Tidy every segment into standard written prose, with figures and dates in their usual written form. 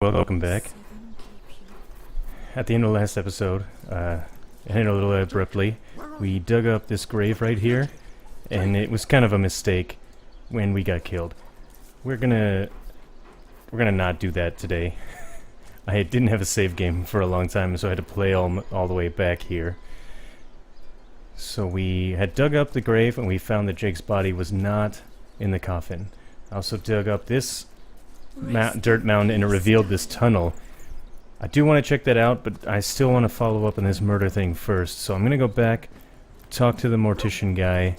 Welcome back. At the end of the last episode, it ended a little abruptly. We dug up this grave right here, and it was kind of a mistake when we got killed. We're gonna not do that today. I didn't have a save game for a long time, so I had to play all the way back here. So we had dug up the grave, and we found that Jake's body was not in the coffin. I also dug up this dirt mound, and it revealed this tunnel. I do want to check that out, but I still want to follow up on this murder thing first. So I'm going to go back, talk to the mortician guy,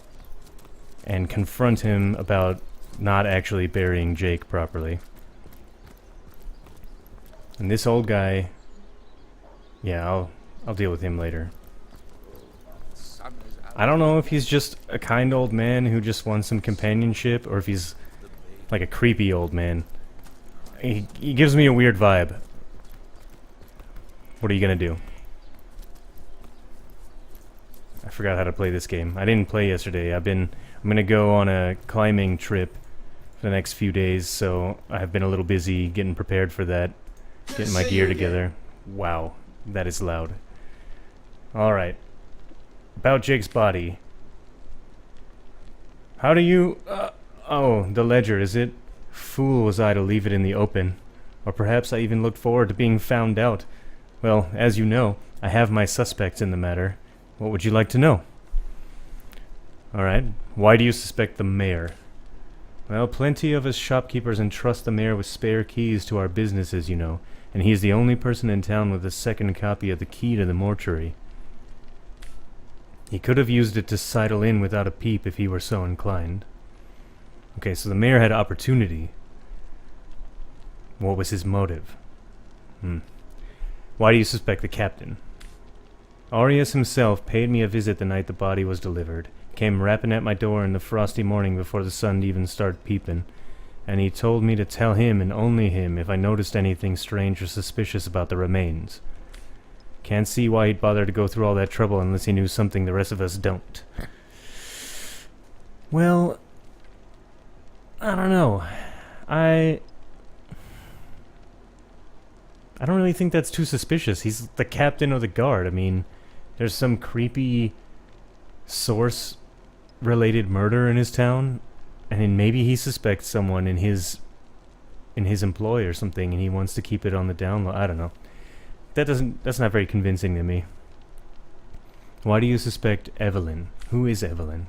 and confront him about not actually burying Jake properly. And this old guy, yeah, I'll deal with him later. I don't know if he's just a kind old man who just wants some companionship, or if he's like a creepy old man. He gives me a weird vibe. What are you gonna do? I forgot how to play this game. I didn't play yesterday. I'm gonna go on a climbing trip for the next few days, so I've been a little busy getting prepared for that, getting my gear together. Wow, that is loud. Alright. About Jake's body. How do you... oh, the ledger, is it? Fool was I to leave it in the open. Or perhaps I even looked forward to being found out. Well, as you know, I have my suspects in the matter. What would you like to know? Alright, why do you suspect the mayor? Well, plenty of us shopkeepers entrust the mayor with spare keys to our businesses, you know, and he's the only person in town with a second copy of the key to the mortuary. He could have used it to sidle in without a peep if he were so inclined. Okay, so the mayor had opportunity. What was his motive? Why do you suspect the captain? Arias himself paid me a visit the night the body was delivered. Came rapping at my door in the frosty morning before the sun even started peeping. And he told me to tell him and only him if I noticed anything strange or suspicious about the remains. Can't see why he'd bother to go through all that trouble unless he knew something the rest of us don't. Well, I don't know. I don't really think that's too suspicious. He's the captain of the guard. I mean, there's some creepy source-related murder in his town, and then maybe he suspects someone in his employ or something, and he wants to keep it on the down low. I don't know. That's not very convincing to me. Why do you suspect Evelyn? Who is Evelyn?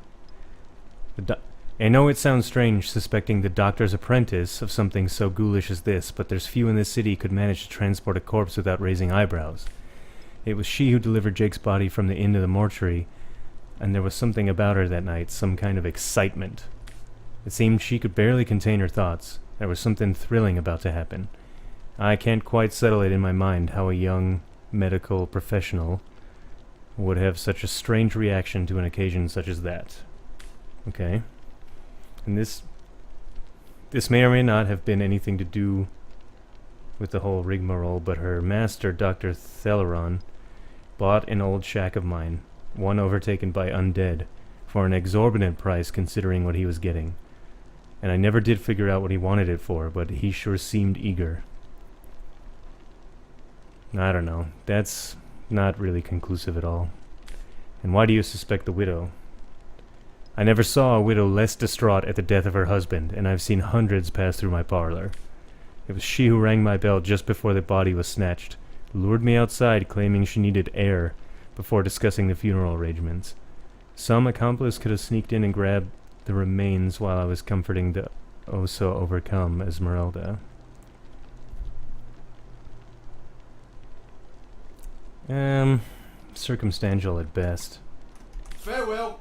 I know it sounds strange suspecting the doctor's apprentice of something so ghoulish as this, but there's few in this city could manage to transport a corpse without raising eyebrows. It was she who delivered Jake's body from the inn to the mortuary, and there was something about her that night, some kind of excitement. It seemed she could barely contain her thoughts. There was something thrilling about to happen. I can't quite settle it in my mind how a young medical professional would have such a strange reaction to an occasion such as that. Okay. And this may or may not have been anything to do with the whole rigmarole, but her master, Dr. Theleron, bought an old shack of mine, one overtaken by undead, for an exorbitant price considering what he was getting. And I never did figure out what he wanted it for, but he sure seemed eager. I don't know. That's not really conclusive at all. And why do you suspect the widow? I never saw a widow less distraught at the death of her husband, and I've seen hundreds pass through my parlor. It was she who rang my bell just before the body was snatched, lured me outside claiming she needed air before discussing the funeral arrangements. Some accomplice could have sneaked in and grabbed the remains while I was comforting the oh-so-overcome Esmeralda. Circumstantial at best. Farewell.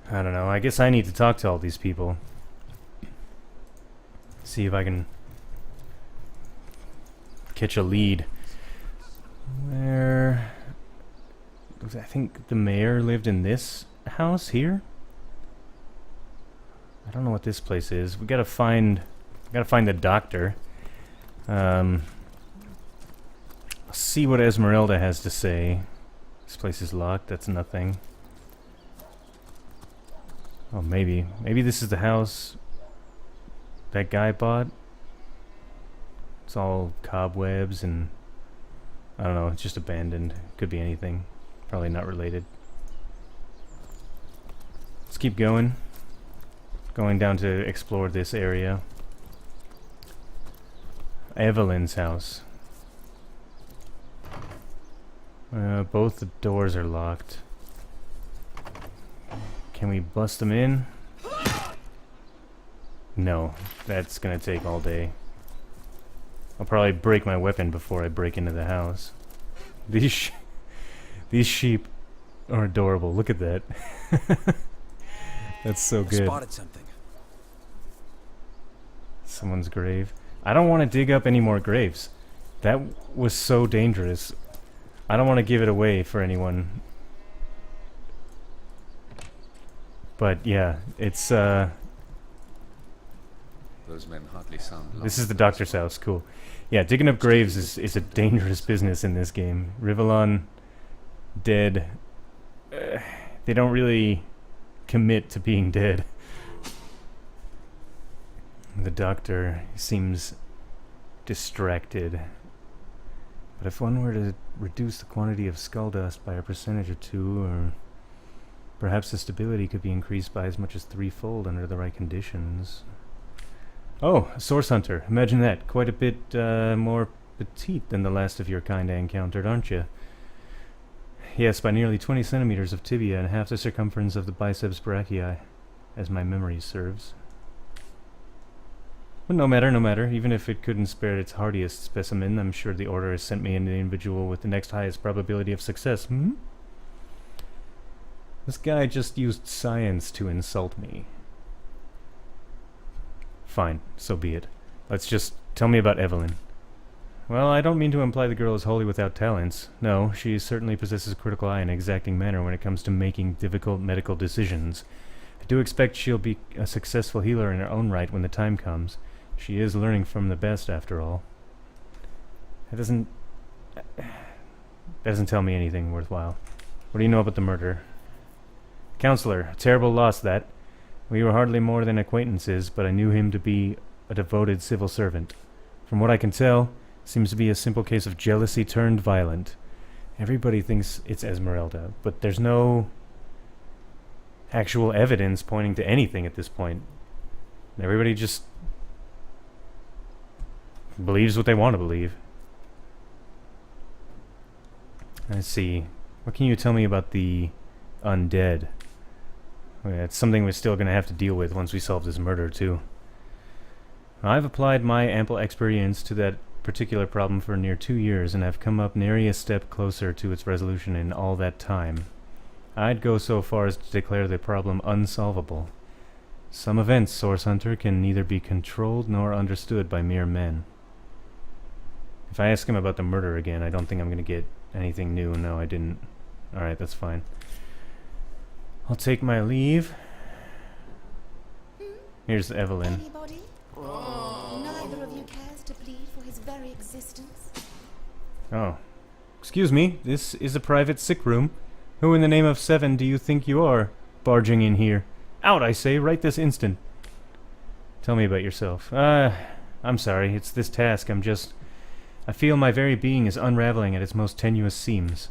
I don't know. I guess I need to talk to all these people. See if I can catch a lead. Where... I think the mayor lived in this house here? I don't know what this place is. We gotta find the doctor. Let's see what Esmeralda has to say. This place is locked. That's nothing. Oh, maybe this is the house that guy bought. It's It's all cobwebs and I don't know, it's just abandoned. Could be anything. Probably not related. Let's keep going. Going down to explore this area. Evelyn's house. Both the doors are locked. Can we bust them in? No, that's gonna take all day. I'll probably break my weapon before I break into the house. These sheep are adorable. Look at that. That's so good. Spotted something. Someone's grave. I don't want to dig up any more graves. That was so dangerous. I don't want to give it away for anyone. But yeah, it's Those men hardly sound this is the doctor's house, cool. Yeah, digging up graves is a dangerous business in this game. Rivellon dead. They don't really commit to being dead. The doctor seems distracted. But if one were to reduce the quantity of skull dust by a percentage or 2, or perhaps the stability could be increased by as much as 3-fold under the right conditions. Oh, a source hunter. Imagine that. Quite a bit more petite than the last of your kind I encountered, aren't you? Yes, by nearly 20 centimeters of tibia and half the circumference of the biceps brachii, as my memory serves. But no matter, no matter. Even if it couldn't spare its hardiest specimen, I'm sure the order has sent me an individual with the next highest probability of success. This guy just used science to insult me. Fine, so be it. Let's just tell me about Evelyn. Well, I don't mean to imply the girl is wholly without talents. No, she certainly possesses a critical eye and exacting manner when it comes to making difficult medical decisions. I do expect she'll be a successful healer in her own right when the time comes. She is learning from the best, after all. That doesn't tell me anything worthwhile. What do you know about the murder? Counselor, a terrible loss, that. We were hardly more than acquaintances, but I knew him to be a devoted civil servant. From what I can tell, seems to be a simple case of jealousy turned violent. Everybody thinks it's Esmeralda, but there's no actual evidence pointing to anything at this point. Everybody just believes what they want to believe. Let's see. What can you tell me about the undead? Yeah, it's something we're still going to have to deal with once we solve this murder, too. I've applied my ample experience to that particular problem for near 2 years, and have come up nary a step closer to its resolution in all that time. I'd go so far as to declare the problem unsolvable. Some events, Source Hunter, can neither be controlled nor understood by mere men. If I ask him about the murder again, I don't think I'm going to get anything new. No, I didn't. Alright, that's fine. I'll take my leave. Here's Evelyn. Anybody? Neither of you cares to plead for his very existence. Oh. Excuse me, this is a private sick room. Who in the name of 7 do you think you are, barging in here? Out, I say, right this instant. Tell me about yourself. I'm sorry, it's this task. I feel my very being is unraveling at its most tenuous seams.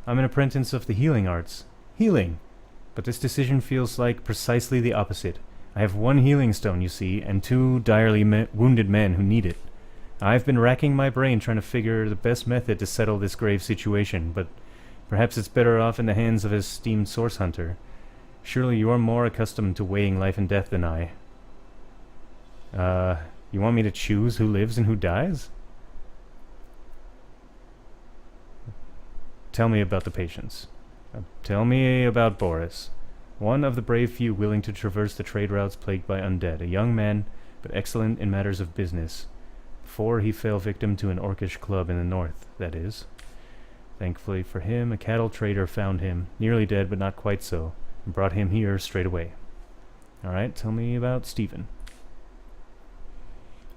I'm an apprentice of the healing arts. Healing! But this decision feels like precisely the opposite. I have 1 healing stone, you see, and 2 direly wounded men who need it. I've been racking my brain trying to figure the best method to settle this grave situation, but perhaps it's better off in the hands of an esteemed source hunter. Surely you're more accustomed to weighing life and death than I. You want me to choose who lives and who dies? Tell me about the patients. Tell me about Boris. One of the brave few willing to traverse the trade routes plagued by undead. A young man, but excellent in matters of business. Before he fell victim to an orcish club in the north, that is. Thankfully for him, a cattle trader found him, nearly dead but not quite so, and brought him here straight away. Alright, tell me about Stephen.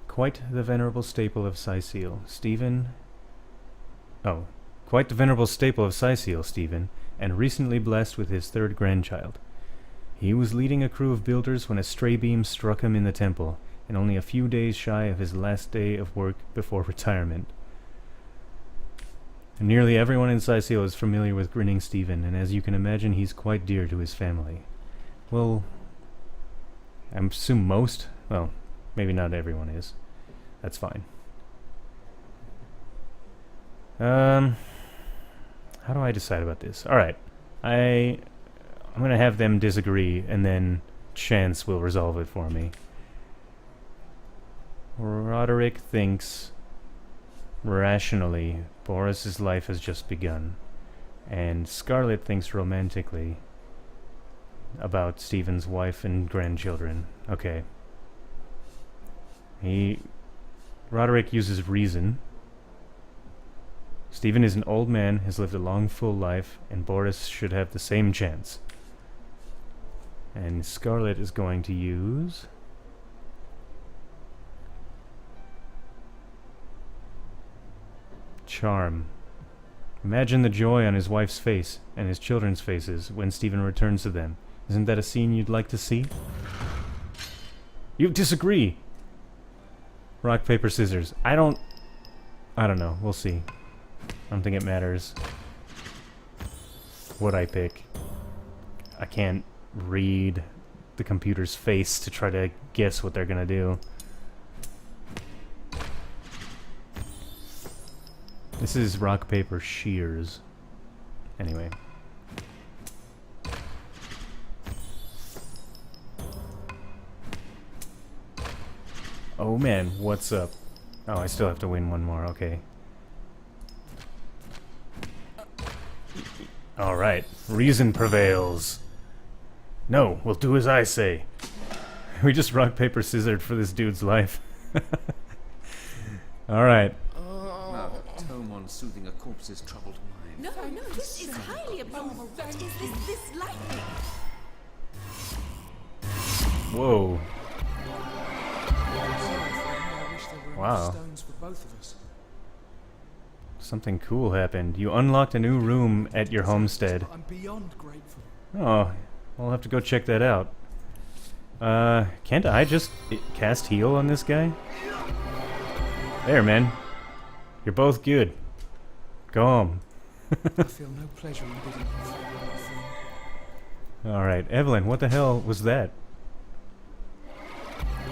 Quite the venerable staple of Cyseal. Quite the venerable staple of Cyseal, Stephen, and recently blessed with his 3rd grandchild. He was leading a crew of builders when a stray beam struck him in the temple. and only a few days shy of his last day of work before retirement. And nearly everyone in Cyseal is familiar with Grinning Stephen, and as you can imagine, he's quite dear to his family. Well, I assume most? Well, maybe not everyone is. That's fine. How do I decide about this? Alright. I'm gonna have them disagree, and then chance will resolve it for me. Roderick thinks rationally Boris's life has just begun, and Scarlet thinks romantically about Stephen's wife and grandchildren. Okay. Roderick uses reason. Stephen is an old man, has lived a long, full life, and Boris should have the same chance. And Scarlet is going to use... charm. Imagine the joy on his wife's face and his children's faces when Stephen returns to them. Isn't that a scene you'd like to see? You disagree! Rock, paper, scissors. I don't know. We'll see. I don't think it matters what I pick. I can't read the computer's face to try to guess what they're gonna do. This is rock, paper, shears. Anyway. Oh man, what's up? Oh, I still have to win one more, okay. Alright, reason prevails. No, we'll do as I say. We just rock, paper, scissored for this dude's life. Alright. Now, a tome on soothing a corpse's troubled mind. No, this is highly abnormal. What is this lightning? Whoa. I wish there were Wow. enough stones for both of us. Something cool happened. You unlocked a new room at your homestead. I'm beyond grateful. Oh, we'll have to go check that out. Can't I just cast heal on this guy? There, man. You're both good. Go home. I feel no pleasure in bidding you farewell, my friend. Alright, Evelyn, what the hell was that?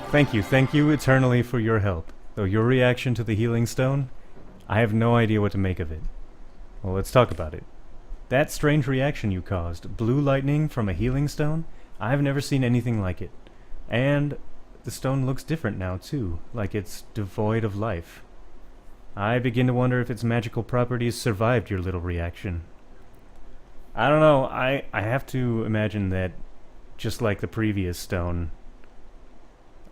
Thank you eternally for your help. Though your reaction to the healing stone, I have no idea what to make of it. Well, let's talk about it. That strange reaction you caused, blue lightning from a healing stone, I've never seen anything like it. And the stone looks different now, too, like it's devoid of life. I begin to wonder if its magical properties survived your little reaction. I don't know, I have to imagine that, just like the previous stone,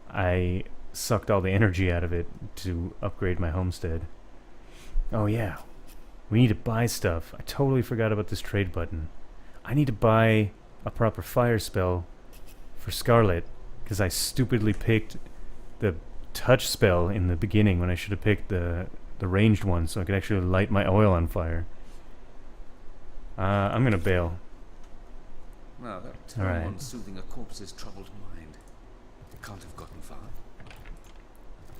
I sucked all the energy out of it to upgrade my homestead. Oh yeah, we need to buy stuff. I totally forgot about this trade button. I need to buy a proper fire spell for Scarlet, because I stupidly picked the touch spell in the beginning when I should have picked the ranged one so I could actually light my oil on fire. I'm gonna bail. Now, that tome Alright. on soothing a corpse's troubled mind. It can't have gotten far.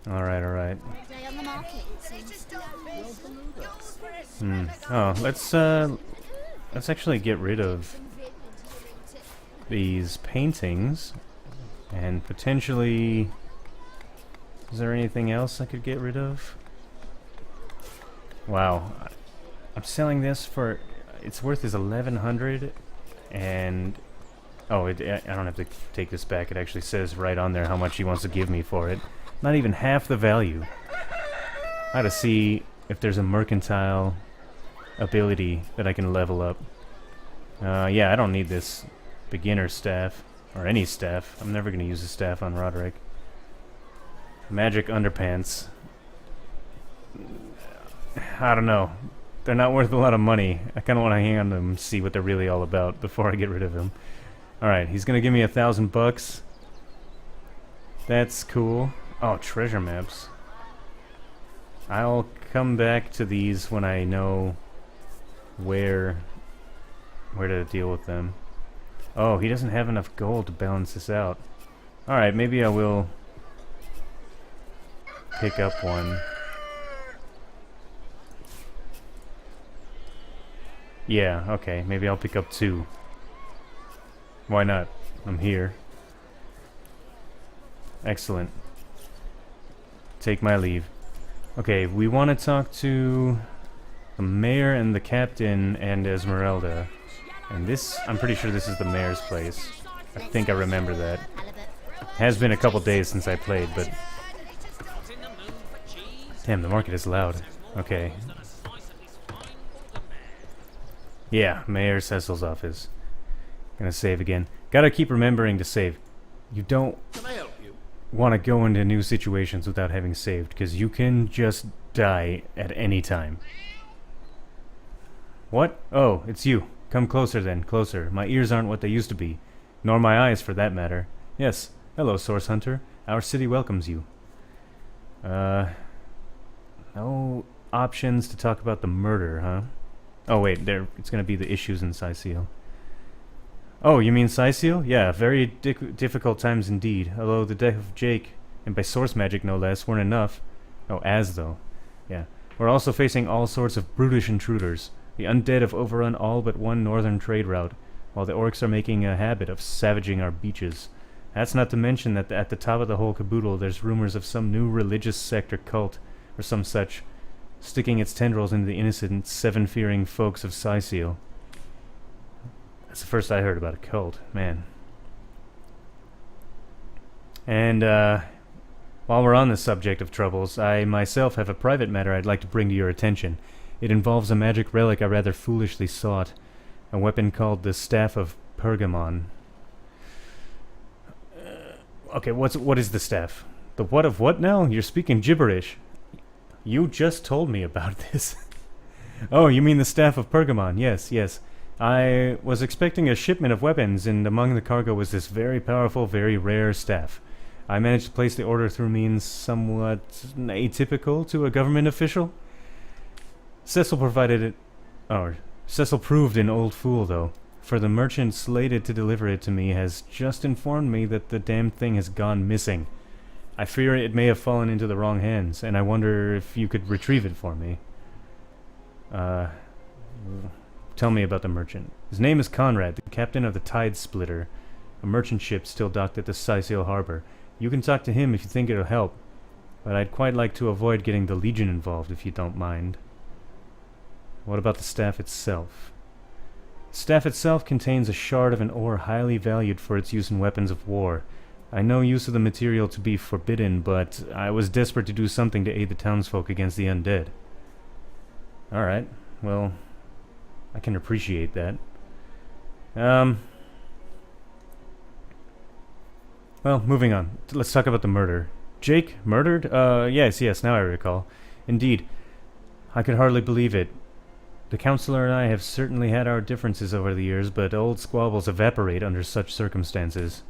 Alright. Day on the market, it seems. Oh, let's actually get rid of these paintings and potentially... Is there anything else I could get rid of? Wow. I'm selling this for... Its worth is 1,100 and... Oh, I don't have to take this back. It actually says right on there how much he wants to give me for it. Not even half the value. I gotta see if there's a mercantile ability that I can level up. Yeah, I don't need this beginner staff. Or any staff. I'm never gonna use a staff on Roderick. Magic underpants. I don't know. They're not worth a lot of money. I kinda wanna hang on to them and see what they're really all about before I get rid of them. Alright, he's gonna give me $1,000. That's cool. Oh, treasure maps. I'll come back to these when I know where to deal with them. Oh, he doesn't have enough gold to balance this out. Alright, maybe I will pick up one. Yeah, okay, maybe I'll pick up 2. Why not? I'm here. Excellent. Take my leave. Okay, we want to talk to the mayor and the captain and Esmeralda. And this, I'm pretty sure this is the mayor's place. I think I remember that. Has been a couple days since I played, but... Damn, the market is loud. Okay. Yeah, Mayor Cyseal's office. Gonna save again. Gotta keep remembering to save. You don't want to go into new situations without having saved, because you can just die at any time. What? Oh, it's you. Come closer then, closer. My ears aren't what they used to be. Nor my eyes, for that matter. Yes. Hello, Source Hunter. Our city welcomes you. No options to talk about the murder, huh? Oh, wait, there. It's gonna be the issues in Cyseal. Oh, you mean Cyseal? Yeah, very difficult times indeed. Although the death of Jake, and by source magic no less, weren't enough. Oh, as though. Yeah. We're also facing all sorts of brutish intruders. The undead have overrun all but one northern trade route, while the orcs are making a habit of savaging our beaches. That's not to mention that at the top of the whole caboodle there's rumors of some new religious sect or cult, or some such, sticking its tendrils into the innocent, seven-fearing folks of Cyseal. That's the first I heard about a cult, man. And, while we're on the subject of troubles, I myself have a private matter I'd like to bring to your attention. It involves a magic relic I rather foolishly sought, a weapon called the Staff of Pergamon. Okay, what is the staff? The what of what now? You're speaking gibberish. You just told me about this. Oh, you mean the Staff of Pergamon? Yes, yes. I was expecting a shipment of weapons, and among the cargo was this very powerful, very rare staff. I managed to place the order through means somewhat atypical to a government official. Cecil provided it... Oh, Cecil proved an old fool, though, for the merchant slated to deliver it to me has just informed me that the damned thing has gone missing. I fear it may have fallen into the wrong hands, and I wonder if you could retrieve it for me. Tell me about the merchant. His name is Conrad, the captain of the Tide Splitter, a merchant ship still docked at the Cyseal harbor. You can talk to him if you think it'll help, but I'd quite like to avoid getting the Legion involved if you don't mind. What about the staff itself? The staff itself contains a shard of an ore highly valued for its use in weapons of war. I know use of the material to be forbidden, but I was desperate to do something to aid the townsfolk against the undead. Alright, well, I can appreciate that. Well, moving on. Let's talk about the murder. Jake murdered? Yes, now I recall. Indeed. I could hardly believe it. The counselor and I have certainly had our differences over the years, but old squabbles evaporate under such circumstances.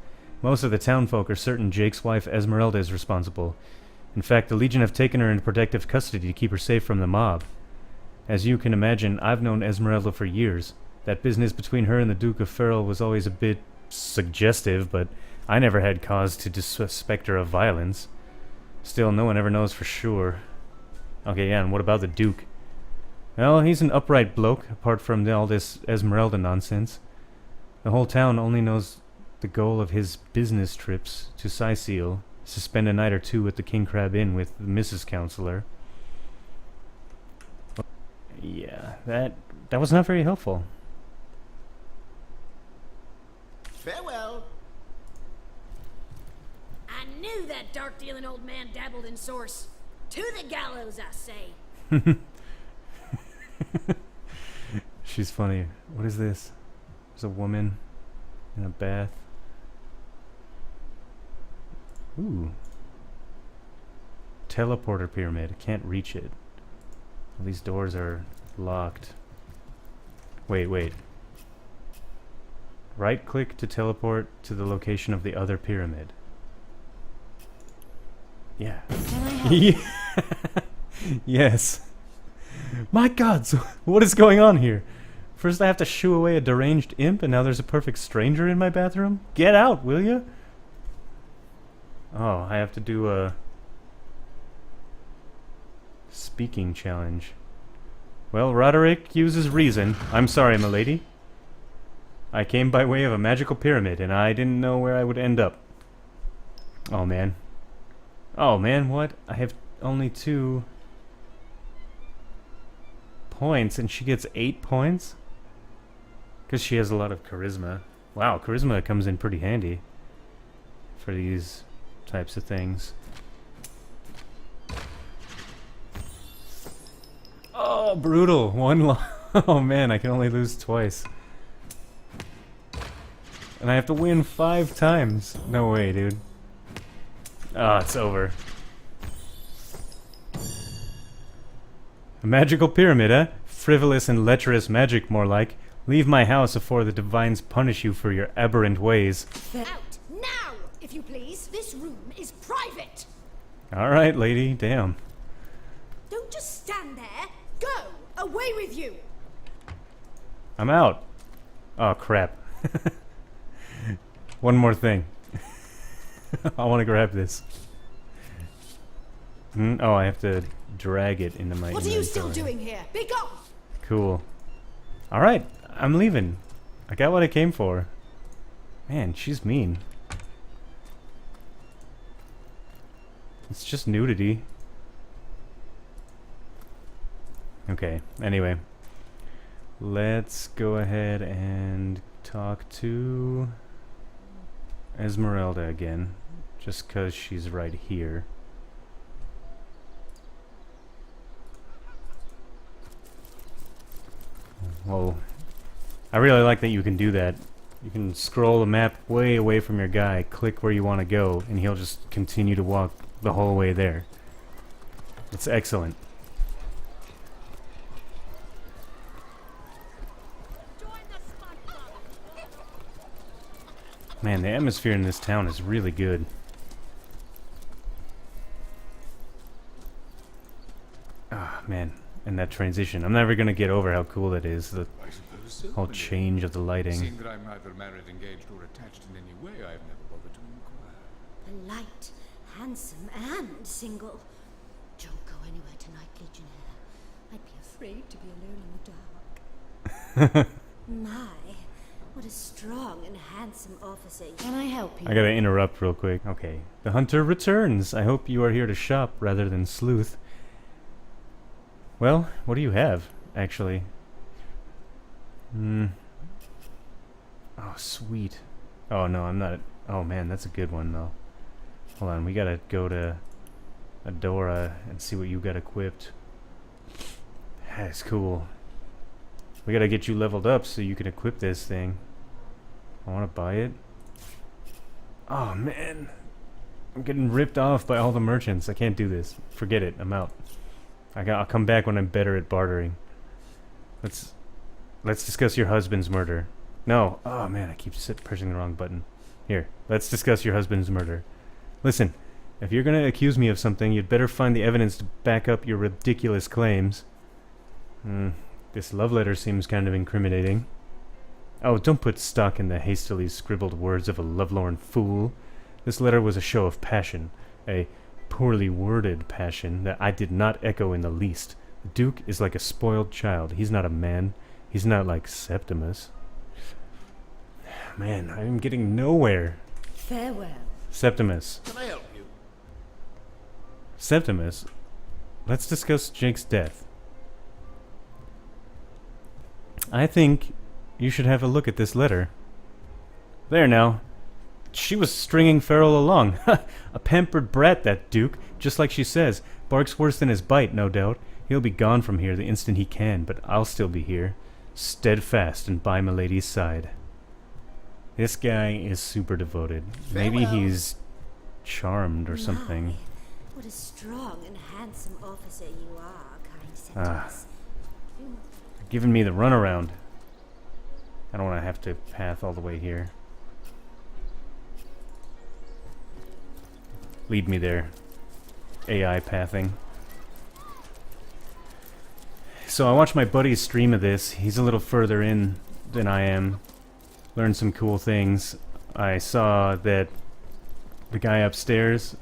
Most of the townfolk are certain Jake's wife Esmeralda is responsible. In fact, the Legion have taken her into protective custody to keep her safe from the mob. As you can imagine, I've known Esmeralda for years. That business between her and the Duke of Ferrol was always a bit suggestive, but I never had cause to suspect her of violence. Still, no one ever knows for sure. Okay, yeah, and what about the Duke? Well, he's an upright bloke, apart from all this Esmeralda nonsense. The whole town only knows the goal of his business trips to Cyseal, spend a night or two at the King Crab Inn with Mrs. Counselor. Yeah, that was not very helpful. Farewell. I knew that dark-dealing old man dabbled in source. To the gallows, I say. She's funny. What is this? There's a woman in a bath. Ooh. Teleporter pyramid. I can't reach it. All these doors are locked. Wait. Right click to teleport to the location of the other pyramid. Yeah. Yeah. Yes. My god, so what is going on here? First I have to shoo away a deranged imp, and now there's a perfect stranger in my bathroom? Get out, will ya? Oh, I have to do a... Speaking challenge. Well, Roderick uses reason. I'm sorry, milady. I came by way of a magical pyramid, and I didn't know where I would end up. Oh, man. Oh, man, what? I have only 2 points, and she gets 8 points? Because she has a lot of charisma. Wow, charisma comes in pretty handy for these types of things. Oh, brutal. Oh, man, I can only lose twice. And I have to win 5 times. No way, dude. Ah, it's over. A magical pyramid, eh? Frivolous and lecherous magic, more like. Leave my house afore the divines punish you for your aberrant ways. Out now, if you please. This room is private. Alright, lady, damn. Don't just stand there. Go! Away with you! I'm out. Oh, crap. One more thing. I want to grab this. Oh, I have to drag it into my What are you still doing here? Be gone! Cool. Alright, I'm leaving. I got what I came for. Man, she's mean. It's just nudity. Okay, anyway. Let's go ahead and talk to Esmeralda again. Just 'cause she's right here. Well, I really like that you can do that. You can scroll the map way away from your guy, click where you want to go, and he'll just continue to walk the whole way there. It's excellent. Man, the atmosphere in this town is really good. Ah, man. And that transition. I'm never gonna get over how cool that is. The I suppose so. whole change of the lighting. Seeing that I'm neither married, engaged, or attached in any way, I've never bothered to inquire. Polite, handsome, and single. Don't go anywhere tonight, Legionnaire. I'd be afraid to be alone in the dark. My, what a strong and handsome officer. Can I help you? I gotta interrupt real quick. Okay. The hunter returns. I hope you are here to shop rather than sleuth. Well, what do you have, actually? Oh, sweet. Oh, no, I'm not... Oh, man, that's a good one, though. Hold on, we gotta go to Adora and see what you got equipped. That's cool. We gotta get you leveled up so you can equip this thing. I wanna buy it. Oh, man. I'm getting ripped off by all the merchants. I can't do this. Forget it. I'm out. I'll come back when I'm better at bartering. Let's discuss your husband's murder. No. Oh, man, I keep pressing the wrong button. Here, let's discuss your husband's murder. Listen, if you're gonna accuse me of something, you'd better find the evidence to back up your ridiculous claims. This love letter seems kind of incriminating. Oh, don't put stock in the hastily scribbled words of a lovelorn fool. This letter was a show of passion, a poorly worded passion that I did not echo in the least. The Duke is like a spoiled child. He's not a man. He's not like Septimus. Man, I'm getting nowhere. Farewell. Septimus. Can I help you? Septimus. Let's discuss Jake's death. I think you should have a look at this letter. There now. She was stringing Farrell along. A pampered brat, that Duke. Just like she says. Barks worse than his bite, no doubt. He'll be gone from here the instant he can, but I'll still be here. Steadfast and by milady's side. This guy is super devoted. Maybe he's charmed or something. My, what a strong and handsome officer you are, kind Septimus. Giving me the runaround. I don't want to have to path all the way here. Lead me there. AI pathing. So I watched my buddy's stream of this. He's a little further in than I am. Learned some cool things. I saw that the guy upstairs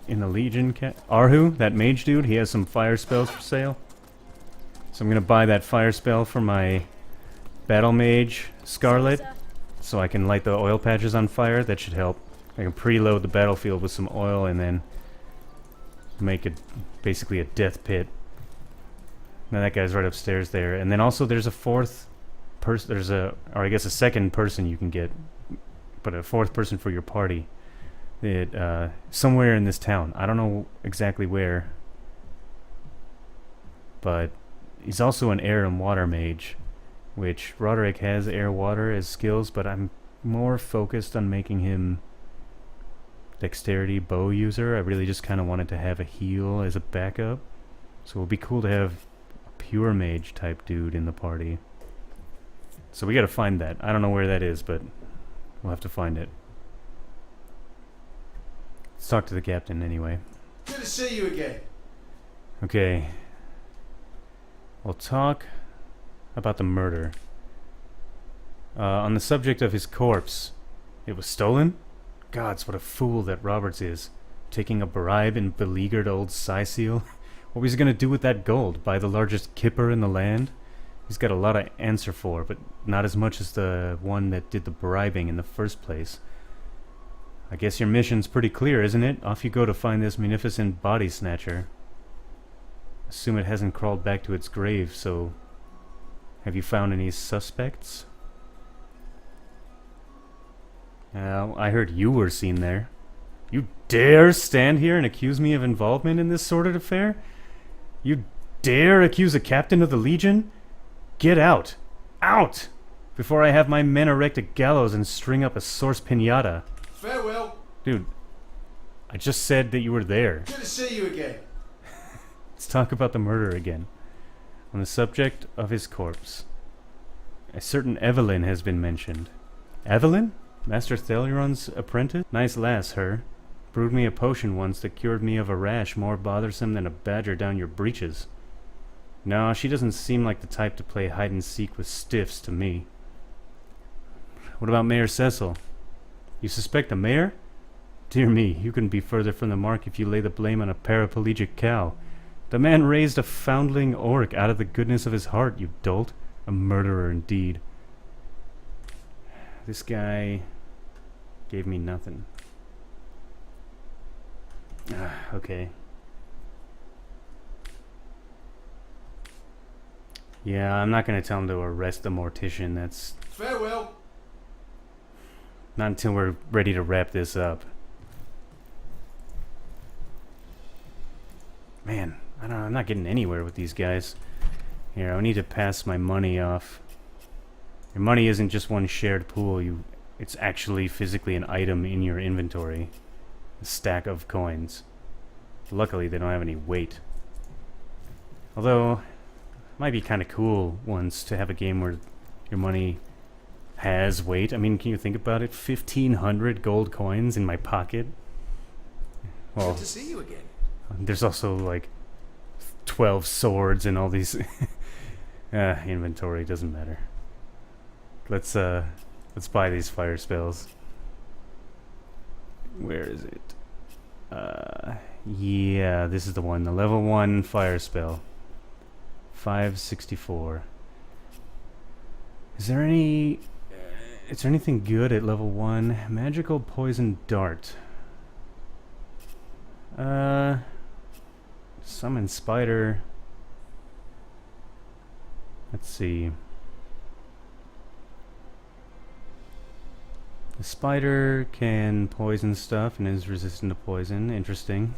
in the Legion. Arhu, that mage dude, he has some fire spells for sale. So I'm gonna buy that fire spell for my battle mage Scarlet, so I can light the oil patches on fire. That should help. I can preload the battlefield with some oil and then make it basically a death pit. Now that guy's right upstairs there. And then also there's a fourth person, or I guess a second person you can get, but a fourth person for your party. Somewhere in this town. I don't know exactly where, but he's also an air and water mage, which Roderick has air water as skills, but I'm more focused on making him dexterity bow user. I really just kind of wanted to have a heal as a backup, so it would be cool to have a pure mage type dude in the party. So we gotta find that. I don't know where that is, but we'll have to find it. Let's talk to the captain anyway. Good to see you again. Okay. We'll talk about the murder. On the subject of his corpse, it was stolen? Gods, what a fool that Roberts is. Taking a bribe and beleaguered old Cyseal. What was he gonna do with that gold? Buy the largest kipper in the land? He's got a lot to answer for, but not as much as the one that did the bribing in the first place. I guess your mission's pretty clear, isn't it? Off you go to find this munificent body snatcher. Assume it hasn't crawled back to its grave, so... Have you found any suspects? I heard you were seen there. You dare stand here and accuse me of involvement in this sordid affair? You dare accuse a captain of the Legion? Get out! Out! Before I have my men erect a gallows and string up a source pinata. Farewell. Dude, I just said that you were there. Good to see you again. Let's talk about the murder again. On the subject of his corpse, a certain Evelyn has been mentioned. Evelyn? Master Thelyron's apprentice? Nice lass, her. Brewed me a potion once that cured me of a rash more bothersome than a badger down your breeches. No, she doesn't seem like the type to play hide-and-seek with stiffs to me. What about Mayor Cecil? You suspect the mayor? Dear me, you couldn't be further from the mark if you lay the blame on a paraplegic cow. The man raised a foundling orc out of the goodness of his heart, you dolt. A murderer indeed. This guy gave me nothing. Okay. Yeah, I'm not gonna tell him to arrest the mortician. That's Farewell. not until we're ready to wrap this up. Man, I'm not getting anywhere with these guys. Here, I need to pass my money off. Your money isn't just one shared pool. It's actually physically an item in your inventory. A stack of coins. Luckily, they don't have any weight. Although, it might be kind of cool once to have a game where your money has weight. I mean, can you think about it? 1,500 gold coins in my pocket. Well, Good to see you again. there's also like 12 swords and all these. Inventory doesn't matter. Let's buy these fire spells. Where is it? Yeah, this is the one. The level 1 fire spell. 564. Is there anything good at level 1? Magical poison dart. Summon spider. Let's see. The spider can poison stuff and is resistant to poison. Interesting.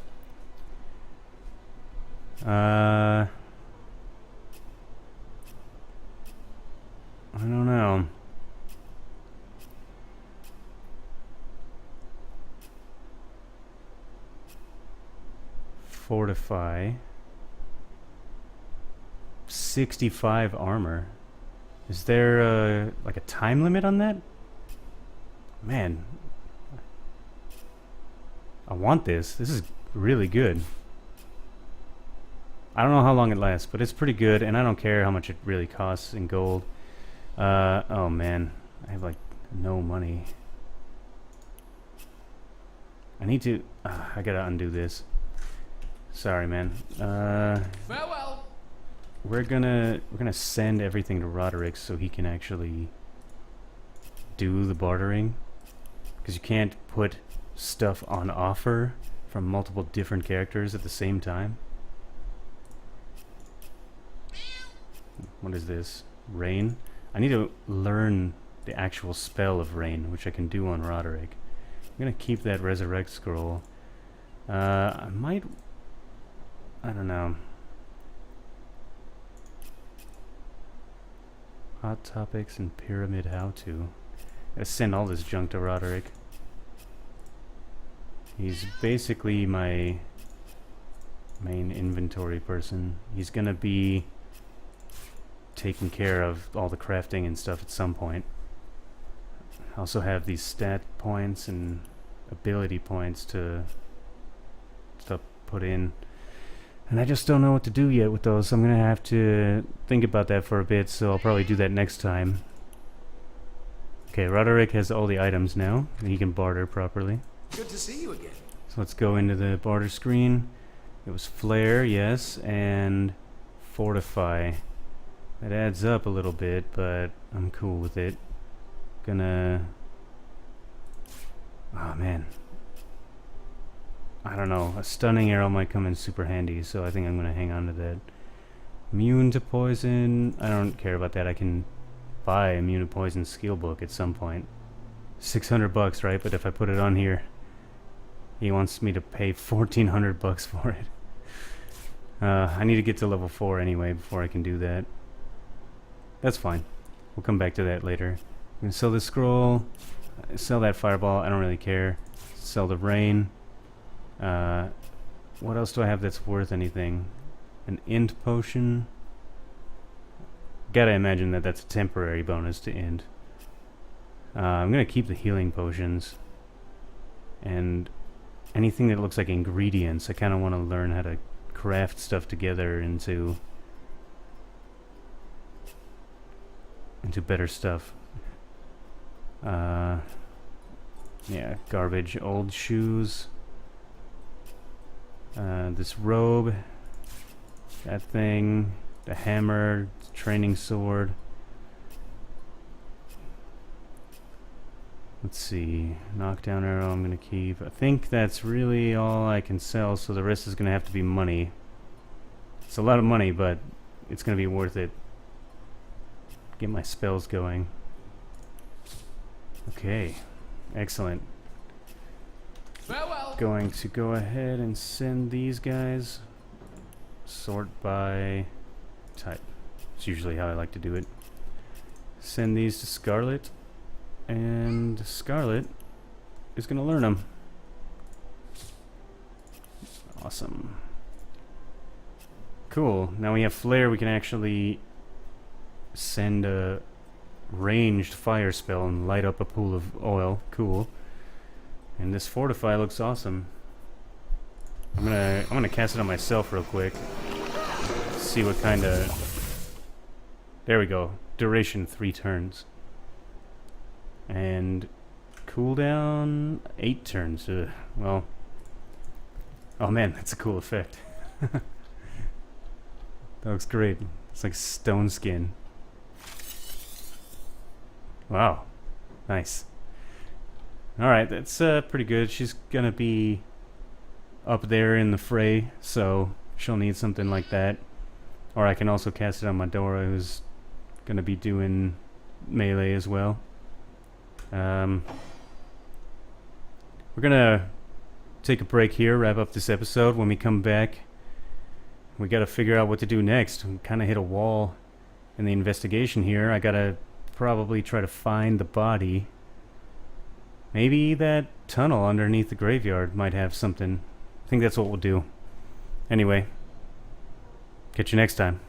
I don't know. Fortify. 65 armor. Is there like a time limit on that? Man, I want this. This is really good. I don't know how long it lasts, but it's pretty good, and I don't care how much it really costs in gold. Oh man, I have like no money. I need to... I gotta undo this. Sorry, man. Farewell! We're gonna send everything to Roderick so he can actually do the bartering. Because you can't put stuff on offer from multiple different characters at the same time. What is this? Rain? I need to learn the actual spell of rain, which I can do on Roderick. I'm gonna keep that resurrect scroll. I might... I don't know. Hot topics and pyramid how-to. Gotta send all this junk to Roderick. He's basically my main inventory person. He's gonna be taking care of all the crafting and stuff at some point. I also have these stat points and ability points to put in. And I just don't know what to do yet with those, so I'm gonna have to think about that for a bit, so I'll probably do that next time. Okay, Roderick has all the items now, and he can barter properly. Good to see you again. So let's go into the barter screen. It was flare, yes, and fortify. That adds up a little bit, but I'm cool with it. Gonna... Oh man. I don't know, a stunning arrow might come in super handy, so I think I'm gonna hang on to that. Immune to poison, I don't care about that. I can buy immune to poison skill book at some point. 600 bucks, right? But if I put it on here, he wants me to pay 1400 bucks for it. I need to get to level 4 anyway before I can do that. That's fine. We'll come back to that later. I'm gonna sell the scroll, sell that fireball, I don't really care. Sell the rain. What else do I have that's worth anything? An int potion. Gotta imagine that that's a temporary bonus to int. I'm gonna keep the healing potions. And anything that looks like ingredients, I kinda wanna learn how to craft stuff together into better stuff. Yeah, garbage. Old shoes. This robe, that thing, the hammer, training sword. Let's see, knockdown arrow I'm gonna keep. I think that's really all I can sell, so the rest is gonna have to be money. It's a lot of money, but it's gonna be worth it. Get my spells going. Okay, excellent. Farewell! Going to go ahead and send these guys. Sort by type. It's usually how I like to do it. Send these to Scarlet. And Scarlet is going to learn them. Awesome. Cool. Now we have flare. We can actually send a ranged fire spell and light up a pool of oil. Cool. And this fortify looks awesome. I'm gonna cast it on myself real quick. See what kind of... There we go. Duration 3 turns. And cooldown 8 turns. Ugh. Well. Oh man, that's a cool effect. That looks great. It's like stone skin. Wow. Nice. Alright, that's pretty good. She's gonna be up there in the fray, so she'll need something like that. Or I can also cast it on Medora, who's gonna be doing melee as well. We're gonna take a break here, wrap up this episode. When we come back, we gotta figure out what to do next. We kinda hit a wall in the investigation here. I gotta probably try to find the body. Maybe that tunnel underneath the graveyard might have something. I think that's what we'll do. Anyway, catch you next time.